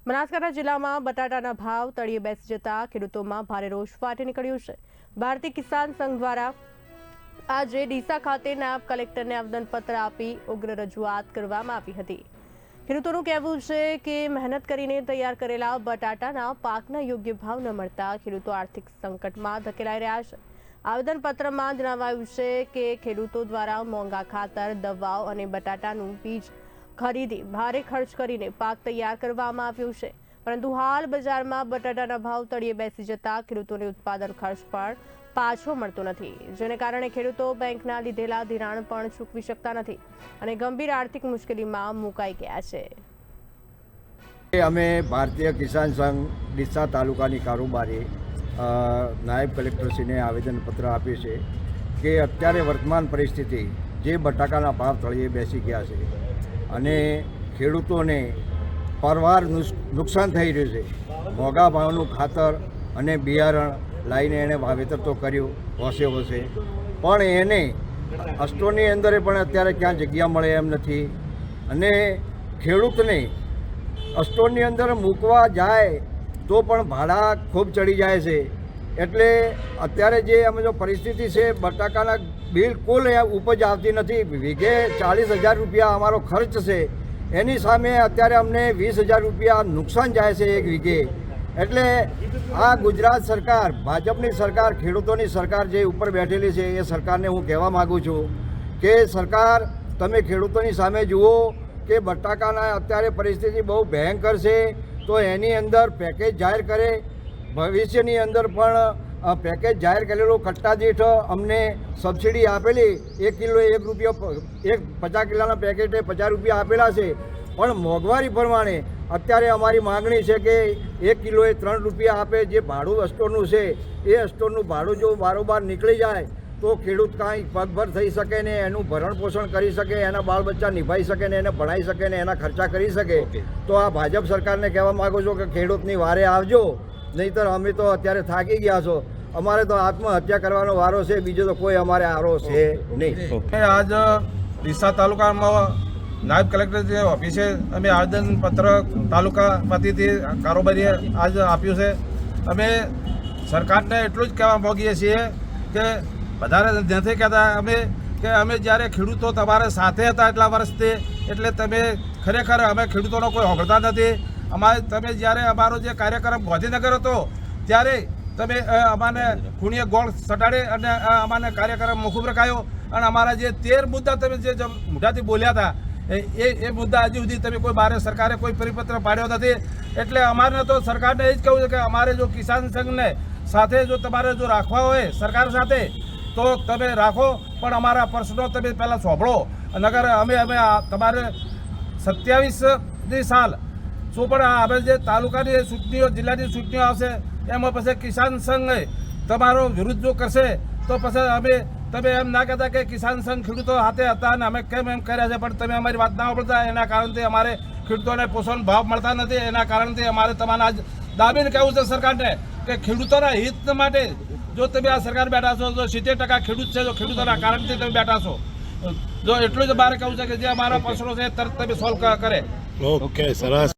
બનાસકાંઠા જિલ્લામાં બટાટાના ભાવ તળિયે બેસી જતા ખેડૂતોમાં ભારે રોષ ફાટી નીકળ્યો છે। ભારતીય કિસાન સંઘ દ્વારા આજે ડીસા ખાતે નાયબ કલેક્ટરને આવેદનપત્ર આપી ઉગ્ર રજૂઆત કરવામાં આવી હતી। ખેડૂતોનું કહેવું છે કે મહેનત કરીને તૈયાર કરેલા બટાટાના પાકના યોગ્ય ભાવ ન મળતા ખેડૂતો આર્થિક સંકટમાં ધકેલાઈ રહ્યા છે। આવેદનપત્રમાં જણાવાયું છે કે ખેડૂતો દ્વારા મોંઘા ખાતર, દવાઓ અને બટાટાનું બીજ ખરીદી ભારે ખર્ચ કરીને પાક તૈયાર કરવામાં આવ્યો છે, પરંતુ હાલ બજારમાં બટાટાના ભાવ તળિયે બેસી જતા ખેડૂતોને ઉત્પાદન ખર્ચ પણ પાછો મળતો નથી, જેને કારણે ખેડૂતો બેંકના લીધેલા ધિરાણ પણ ચૂકવી શકતા નથી અને ગંભીર આર્થિક મુશ્કેલીમાં મુકાઈ ગયા છે। અમે ભારતીય કિસાન સંઘ ડીસા તાલુકાની કારોબારી નાયબ કલેક્ટરશ્રીને આવેદનપત્ર આપ્યું છે કે અત્યારે વર્તમાન પરિસ્થિતિ જે બટાકાના ભાવ તળિયે બેસી ગયા છે અને ખેડૂતોને પરવાર નુકસાન થઈ રહ્યું છે। મોંઘા ભાવનું ખાતર અને બિયારણ લાવીને એણે વાવેતર તો કર્યું હોશે પણ એને સ્ટોરની અંદર પણ અત્યારે ક્યાં જગ્યા મળે એમ નથી અને ખેડૂતને સ્ટોરની અંદર મૂકવા જાય તો પણ ભાડા ખૂબ ચડી જાય છે। એટલે અત્યારે જે અમે જો પરિસ્થિતિ છે બટાકાના બિલકુલ ઉપજ આવતી નથી। વીઘે 40,000 રૂપિયા અમારો ખર્ચ છે, એની સામે અત્યારે અમને 20,000 રૂપિયા નુકસાન જાય છે એક વીઘે। એટલે આ ગુજરાત સરકાર, ભાજપની સરકાર, ખેડૂતોની સરકાર જે ઉપર બેઠેલી છે એ સરકારને હું કહેવા માગું છું કે સરકાર તમે ખેડૂતોની સામે જુઓ કે બટાકાના અત્યારે પરિસ્થિતિ બહુ ભયંકર છે, તો એની અંદર પેકેજ જાહેર કરે। ભવિષ્યની અંદર પણ પેકેજ જાહેર કરેલું કટ્ટા દીઠ અમને સબસિડી આપેલી, 1 કિલો 1 રૂપિયો, 50 કિલોના પેકેટે 50 રૂપિયા આપેલા છે, પણ મોંઘવારી પ્રમાણે અત્યારે અમારી માગણી છે કે 1 કિલોએ 3 રૂપિયા આપે। જે ભાડું સ્ટોરનું છે એ સ્ટોરનું ભાડું જો બારોબાર નીકળી જાય તો ખેડૂત કાંઈ પગભર થઈ શકે ને એનું ભરણ પોષણ કરી શકે, એના બાળ બચ્ચા નિભાઈ શકે ને એને ભણાઈ શકે ને એના ખર્ચા કરી શકે। તો આ ભાજપ સરકારને કહેવા માગું છું કે ખેડૂતની વારે આવજો, નહીંતર અમે તો અત્યારે થાકી ગયા છો। અમારે તો આત્મહત્યા કરવાનો વારો છે, બીજો તો કોઈ અમારે આરો છે નહીં। આજ ડીસા તાલુકામાં નાયબ કલેક્ટર ઓફિસે અમે આવેદનપત્ર તાલુકા વતીથી કારોબારીએ આજ આપ્યું છે। અમે સરકારને એટલું જ કહેવા માગીએ છીએ કે વધારે નથી કહેતા અમે કે અમે જ્યારે ખેડૂતો તમારે સાથે હતા એટલા વર્ષથી, એટલે તમે ખરેખર અમે ખેડૂતોનો કોઈ હોગળતા નથી। અમારે તમે જ્યારે અમારો જે કાર્યક્રમ ગાંધીનગર હતો ત્યારે તમે અમાને ખૂણીએ ગોળ સટાડી અને અમાને કાર્યક્રમ મોકૂફ રખાયો અને અમારા જે 13 મુદ્દા તમે જે મોઢાથી બોલ્યા હતા એ મુદ્દા હજી સુધી તમે કોઈ બારે સરકારે કોઈ પરિપત્ર પાડ્યો નથી। એટલે અમારે તો સરકારને એ જ કહેવું છે કે અમારે જો કિસાન સંઘને સાથે જો તમારે જો રાખવા હોય સરકાર સાથે તો તમે રાખો, પણ અમારા પ્રશ્નો તમે પહેલાં સાંભળો। નગર અમે તમારે 27મી સાલ શું પણ હવે જે તાલુકાની ચૂંટણીઓ, જિલ્લાની ચૂંટણીઓ આવશે એમાં પછી કિસાન સંઘ તમારો વિરુદ્ધ જો કરશે તો પછી તમે એમ ના કહેતા કે કિસાન સંઘ ખેડૂતો હાથે હતા અને અમે કેમ એમ કર્યા છે, પણ તમે અમારી વાત ના સાંભળતા। એના કારણથી અમારે ખેડૂતોને પોષણ ભાવ મળતા નથી। એના કારણથી અમારે તમારે આજ દાબીને કહેવું છે સરકારને કે ખેડૂતોના હિત માટે જો તમે આ સરકાર બેઠા છો તો 70% ખેડૂત છે, જો ખેડૂતોના કારણથી તમે બેઠા છો, જો એટલું જ બહાર કહેવું છે કે જે અમારા પ્રશ્નો છે તરત તમે સોલ્વ કરે। ઓકે, સરસ।